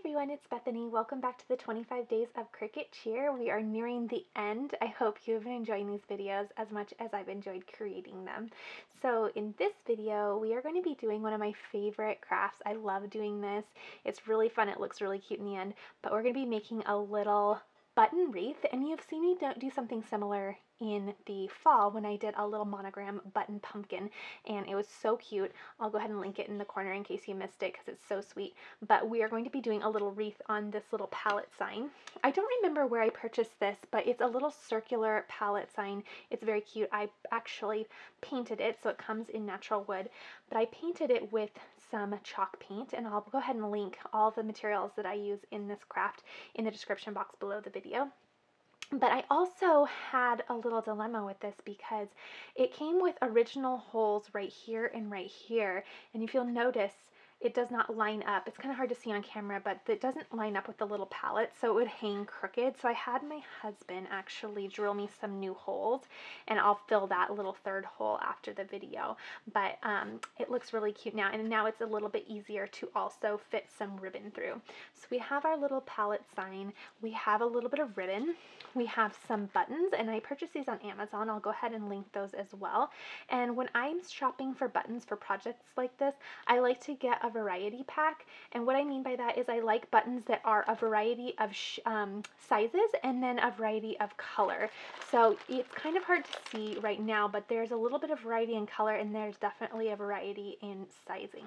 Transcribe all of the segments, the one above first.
everyone, it's Bethany. Welcome back to the 25 Days of Cricut Cheer. We are nearing the end. I hope you've been enjoying these videos as much as I've enjoyed creating them. So in this video, we are going to be doing one of my favorite crafts. I love doing this. It's really fun. It looks really cute in the end, but we're going to be making a little button wreath, and you've seen me do something similar in the fall when I did a little monogram button pumpkin, and it was so cute. I'll go ahead and link it in the corner in case you missed it because it's so sweet. But we are going to be doing a little wreath on this little palette sign. I don't remember where I purchased this, but it's a little circular palette sign. It's very cute. I actually painted it, so it comes in natural wood, but I painted it with some chalk paint, and I'll go ahead and link all the materials that I use in this craft in the description box below the video. But I also had a little dilemma with this because it came with original holes right here and right here, and if you'll notice, it does not line up. It's kind of hard to see on camera, but it doesn't line up with the little palette, so it would hang crooked. So I had my husband actually drill me some new holes, and I'll fill that little third hole after the video. But it looks really cute now, and now it's a little bit easier to also fit some ribbon through. So we have our little palette sign. We have a little bit of ribbon. We have some buttons, and I purchased these on Amazon. I'll go ahead and link those as well. And when I'm shopping for buttons for projects like this, I like to get a variety pack, and what I mean by that is I like buttons that are a variety of sizes and then a variety of color. So it's kind of hard to see right now, but there's a little bit of variety in color, and there's definitely a variety in sizing.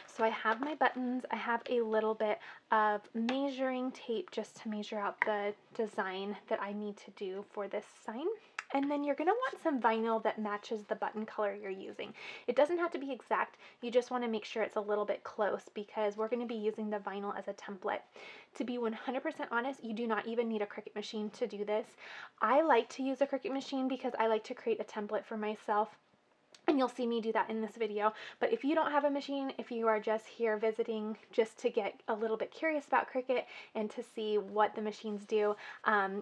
So I have my buttons. I have a little bit of measuring tape just to measure out the design that I need to do for this sign. And then you're going to want some vinyl that matches the button color you're using. It doesn't have to be exact. You just want to make sure it's a little bit close because we're going to be using the vinyl as a template. To be 100% honest, you do not even need a Cricut machine to do this. I like to use a Cricut machine because I like to create a template for myself. And you'll see me do that in this video. But if you don't have a machine, if you are just here visiting just to get a little bit curious about Cricut and to see what the machines do,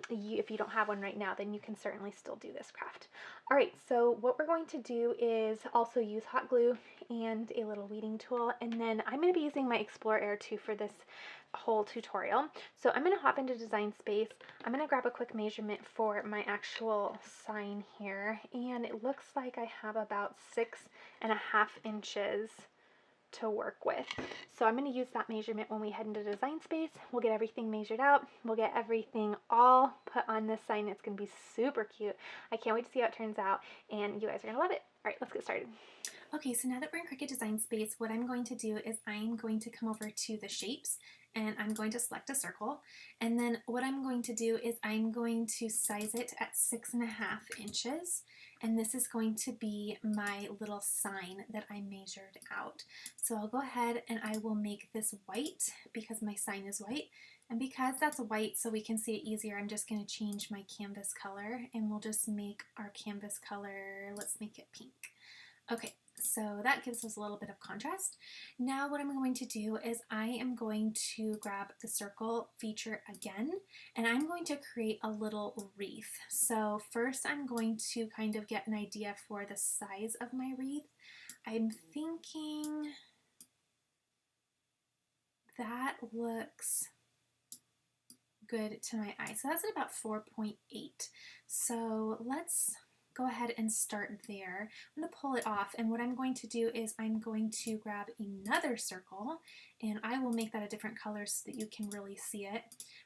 if you don't have one right now, then you can certainly still do this craft. All right, so what we're going to do is also use hot glue and a little weeding tool. And then I'm going to be using my Explorer Air 2 for this whole tutorial. So I'm going to hop into Design Space. I'm going to grab a quick measurement for my actual sign here, and it looks like I have about 6.5 inches to work with. So I'm going to use that measurement when we head into Design Space. We'll get everything measured out. We'll get everything all put on this sign. It's going to be super cute. I can't wait to see how it turns out, and you guys are going to love it. All right, let's get started. Okay, so now that we're in Cricut Design Space, what I'm going to do is I'm going to come over to the shapes, and I'm going to select a circle, and then what I'm going to do is I'm going to size it at 6.5 inches, and this is going to be my little sign that I measured out. So I'll go ahead and I will make this white because my sign is white, and because that's white so we can see it easier, I'm just going to change my canvas color, and we'll just make our canvas color, let's make it pink. Okay, so that gives us a little bit of contrast. Now what I'm going to do is I am going to grab the circle feature again, and I'm going to create a little wreath. So first I'm going to kind of get an idea for the size of my wreath. I'm thinking that looks good to my eye. So that's at about 4.8. So let's go ahead and start there. I'm going to pull it off, and what I'm going to do is I'm going to grab another circle, and I will make that a different color so that you can really see it.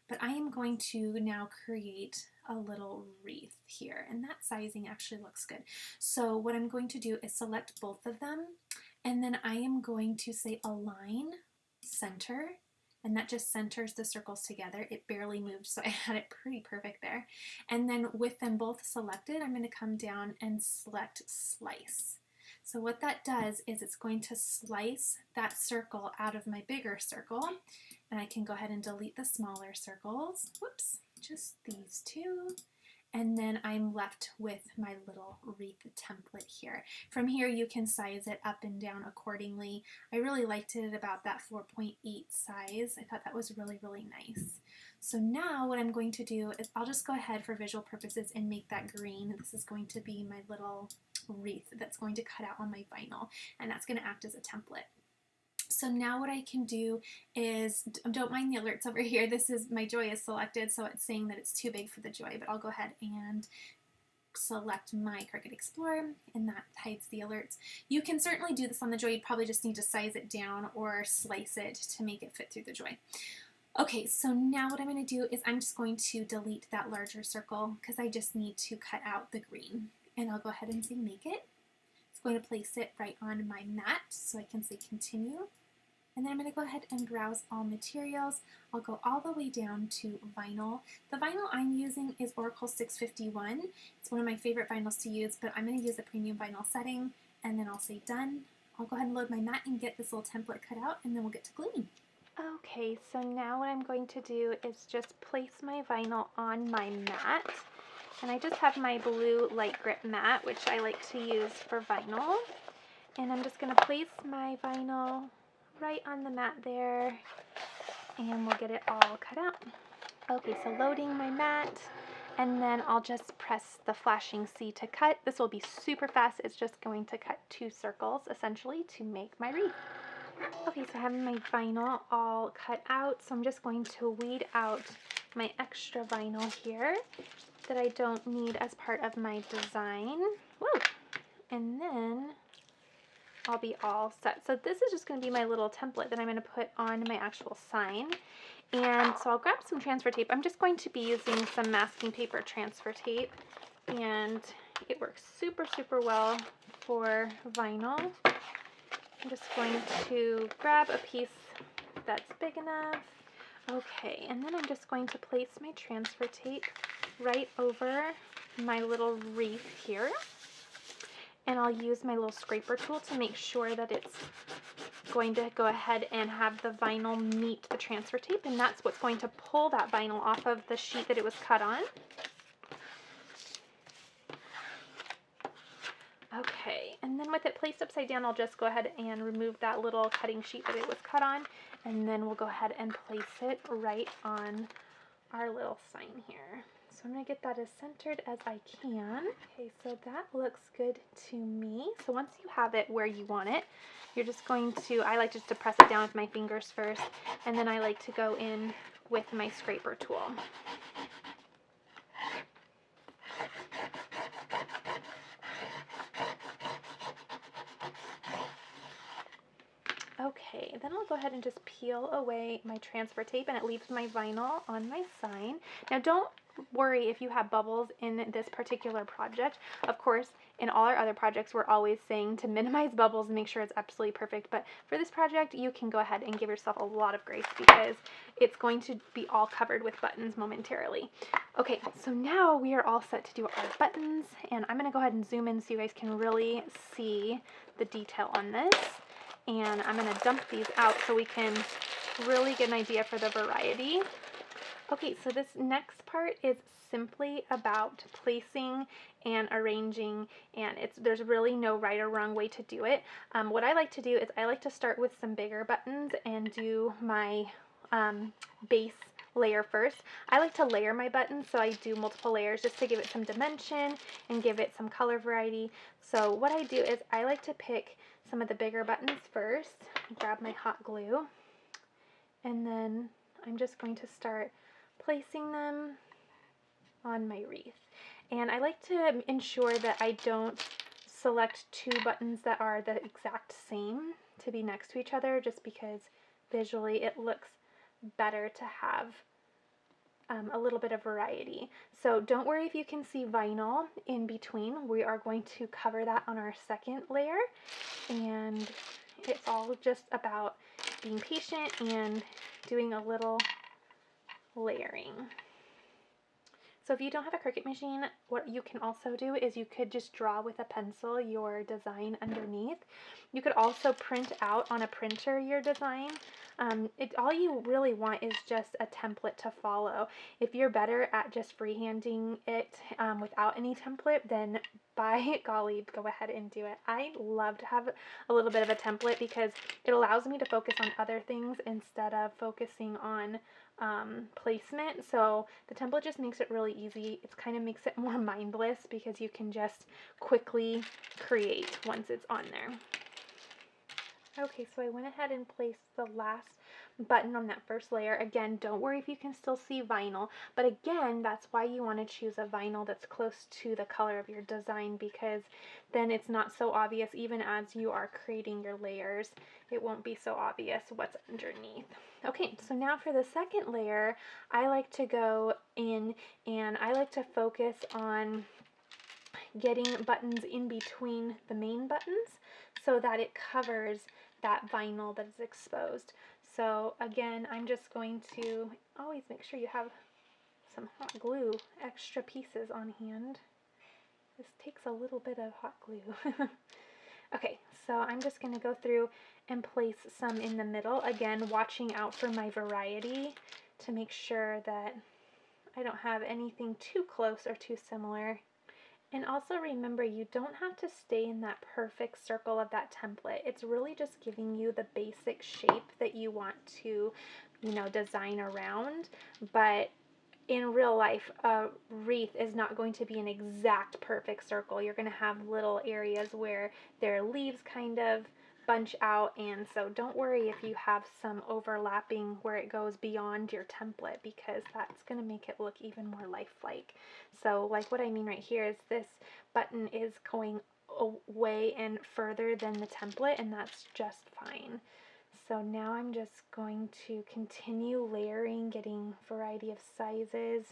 But I am going to now create a little wreath here, and that sizing actually looks good. So what I'm going to do is select both of them, and then I am going to say align center, and that just centers the circles together. It barely moved, so I had it pretty perfect there. And then with them both selected, I'm going to come down and select slice. So what that does is it's going to slice that circle out of my bigger circle, and I can go ahead and delete the smaller circles. Whoops, just these two. And then I'm left with my little wreath template here. From here you can size it up and down accordingly. I really liked it at about that 4.8 size. I thought that was really, really nice. So now what I'm going to do is I'll just go ahead for visual purposes and make that green. This is going to be my little wreath that's going to cut out on my vinyl, and that's going to act as a template. So now what I can do is, don't mind the alerts over here. This is, my joy is selected, so it's saying that it's too big for the joy, but I'll go ahead and select my Cricut Explorer, and that hides the alerts. You can certainly do this on the joy. You'd probably just need to size it down or slice it to make it fit through the joy. Okay, so now what I'm going to do is I'm just going to delete that larger circle because I just need to cut out the green. And I'll go ahead and say make it. It's going to place it right on my mat so I can say continue. And then I'm going to go ahead and browse all materials. I'll go all the way down to vinyl. The vinyl I'm using is Oracle 651. It's one of my favorite vinyls to use, but I'm going to use the premium vinyl setting, and then I'll say done. I'll go ahead and load my mat and get this little template cut out, and then we'll get to gluing. Okay, so now what I'm going to do is just place my vinyl on my mat. And I just have my blue light grip mat, which I like to use for vinyl. And I'm just going to place my vinyl right on the mat there, and we'll get it all cut out. Okay, so loading my mat, and then I'll just press the flashing C to cut. This will be super fast. It's just going to cut 2 circles, essentially, to make my wreath. Okay, so I have my vinyl all cut out, so I'm just going to weed out my extra vinyl here that I don't need as part of my design. Woo! And then I'll be all set. So this is just going to be my little template that I'm going to put on my actual sign. And so I'll grab some transfer tape. I'm just going to be using some masking paper transfer tape, and it works super, super well for vinyl. I'm just going to grab a piece that's big enough. Okay, and then I'm just going to place my transfer tape right over my little wreath here. And I'll use my little scraper tool to make sure that it's going to go ahead and have the vinyl meet the transfer tape, and that's what's going to pull that vinyl off of the sheet that it was cut on. Okay, and then with it placed upside down, I'll just go ahead and remove that little cutting sheet that it was cut on, and then we'll go ahead and place it right on our little sign here. So I'm going to get that as centered as I can. Okay, so that looks good to me. So once you have it where you want it, you're just going to, I like just to press it down with my fingers first, and then I like to go in with my scraper tool. Okay, then I'll go ahead and just peel away my transfer tape, and it leaves my vinyl on my sign. Now don't worry if you have bubbles in this particular project. Of course, in all our other projects, we're always saying to minimize bubbles and make sure it's absolutely perfect. But for this project, you can go ahead and give yourself a lot of grace because it's going to be all covered with buttons momentarily. Okay, so now we are all set to do our buttons, and I'm going to go ahead and zoom in so you guys can really see the detail on this. And I'm going to dump these out so we can really get an idea for the variety. Okay, so this next part is simply about placing and arranging, and there's really no right or wrong way to do it. What I like to do is I like to start with some bigger buttons and do my base layer first. I like to layer my buttons, so I do multiple layers just to give it some dimension and give it some color variety. So what I do is I like to pick some of the bigger buttons first, grab my hot glue, and then I'm just going to start placing them on my wreath. And I like to ensure that I don't select 2 buttons that are the exact same to be next to each other, just because visually it looks better to have a little bit of variety. So don't worry if you can see vinyl in between. We are going to cover that on our second layer, and it's all just about being patient and doing a little layering. So if you don't have a Cricut machine, what you can also do is you could just draw with a pencil your design underneath. You could also print out on a printer your design. All you really want is just a template to follow. If you're better at just freehanding it without any template, then by golly, go ahead and do it. I love to have a little bit of a template because it allows me to focus on other things instead of focusing on placement. So the template just makes it really easy. It kind of makes it more mindless because you can just quickly create once it's on there. Okay, so I went ahead and placed the last button on that first layer. Again, don't worry if you can still see vinyl, but again, that's why you want to choose a vinyl that's close to the color of your design, because then it's not so obvious even as you are creating your layers. It won't be so obvious what's underneath. Okay, so now for the second layer, I like to go in and I like to focus on getting buttons in between the main buttons so that it covers that vinyl that is exposed. So again, I'm just going to always make sure you have some hot glue, extra pieces on hand. This takes a little bit of hot glue. Okay, so I'm just going to go through and place some in the middle. Again, watching out for my variety to make sure that I don't have anything too close or too similar. And also remember, you don't have to stay in that perfect circle of that template. It's really just giving you the basic shape that you want to, design around. But in real life, a wreath is not going to be an exact perfect circle. You're going to have little areas where their leaves kind of bunch out, and so don't worry if you have some overlapping where it goes beyond your template, because that's going to make it look even more lifelike. So like what I mean right here is this button is going away and further than the template, and that's just fine. So now I'm just going to continue layering, getting variety of sizes,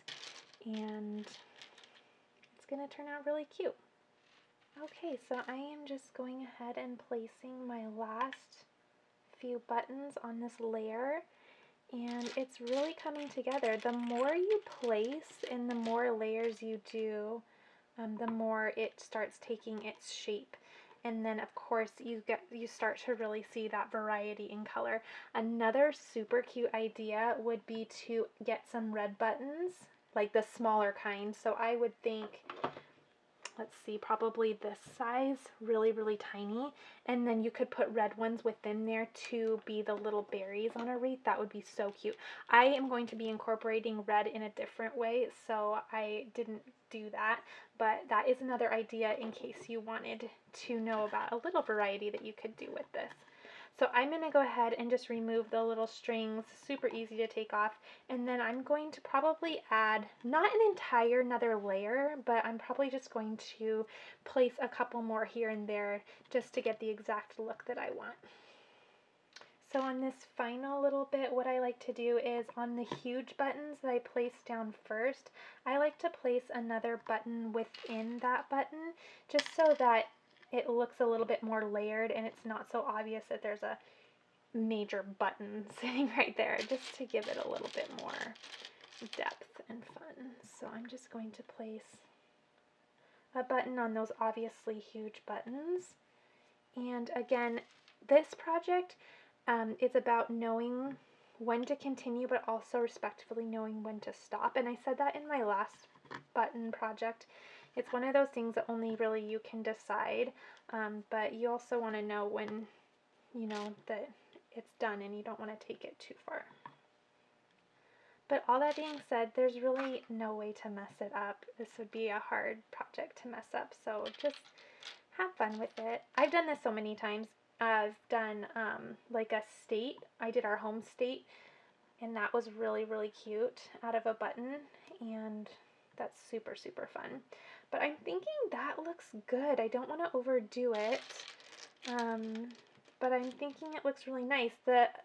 and it's going to turn out really cute. Okay, so I am just going ahead and placing my last few buttons on this layer, and it's really coming together. The more you place and the more layers you do, the more it starts taking its shape. And then of course you start to really see that variety in color. Another super cute idea would be to get some red buttons, like the smaller kind. So I would think, let's see, probably this size, really tiny, and then you could put red ones within there to be the little berries on a wreath. That would be so cute. I am going to be incorporating red in a different way, so I didn't do that, but that is another idea in case you wanted to know about a little variety that you could do with this. So I'm going to go ahead and just remove the little strings, super easy to take off, and then I'm going to probably add, not an entire another layer, but I'm probably just going to place a couple more here and there just to get the exact look that I want. So on this final little bit, what I like to do is on the huge buttons that I place down first, I like to place another button within that button just so that it looks a little bit more layered and it's not so obvious that there's a major button sitting right there, just to give it a little bit more depth and fun. So I'm just going to place a button on those obviously huge buttons. And again, this project is about knowing when to continue, but also respectfully knowing when to stop. And I said that in my last button project. It's one of those things that only really you can decide, but you also want to know when, that it's done and you don't want to take it too far. But all that being said, there's really no way to mess it up. This would be a hard project to mess up, so just have fun with it. I've done this so many times. I've done like a state. I did our home state, and that was really cute out of a button, and that's super fun. But I'm thinking that looks good. I don't want to overdo it, but I'm thinking it looks really nice.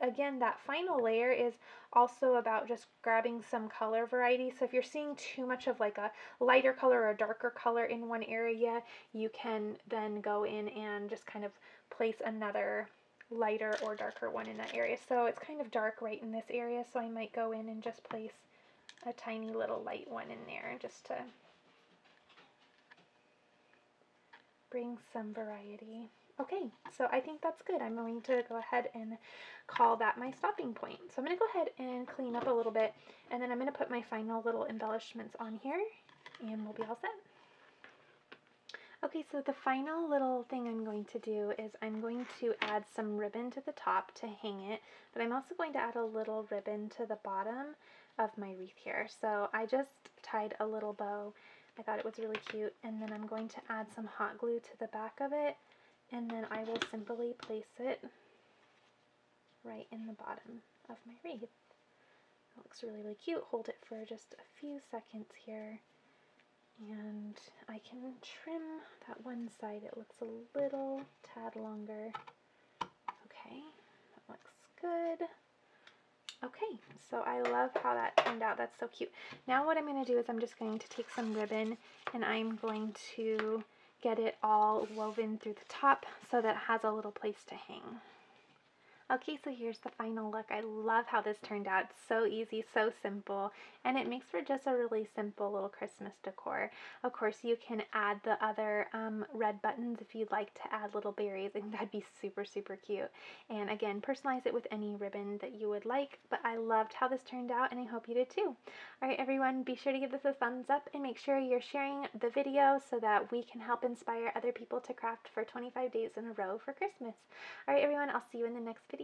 Again, that final layer is also about just grabbing some color variety. So if you're seeing too much of like a lighter color or a darker color in one area, you can then go in and just kind of place another lighter or darker one in that area. So it's kind of dark right in this area, so I might go in and just place a tiny little light one in there just to bring some variety. Okay, so I think that's good. I'm going to go ahead and call that my stopping point. So I'm going to go ahead and clean up a little bit, and then I'm going to put my final little embellishments on here, and we'll be all set. Okay, so the final little thing I'm going to do is I'm going to add some ribbon to the top to hang it, but I'm also going to add a little ribbon to the bottom of my wreath here. So I just tied a little bow. I thought it was really cute, and then I'm going to add some hot glue to the back of it, and then I will simply place it right in the bottom of my wreath. It looks really, really cute. Hold it for just a few seconds here, and I can trim that one side. It looks a little tad longer. Okay, that looks good. Okay, so I love how that turned out. That's so cute. Now what I'm going to do is I'm just going to take some ribbon and I'm going to get it all woven through the top so that it has a little place to hang. Okay, so here's the final look. I love how this turned out. It's so easy, so simple, and it makes for just a really simple little Christmas decor. Of course, you can add the other red buttons if you'd like to add little berries. I think that'd be super, super cute. And again, personalize it with any ribbon that you would like, but I loved how this turned out, and I hope you did too. All right, everyone, be sure to give this a thumbs up and make sure you're sharing the video so that we can help inspire other people to craft for 25 days in a row for Christmas. All right, everyone, I'll see you in the next video.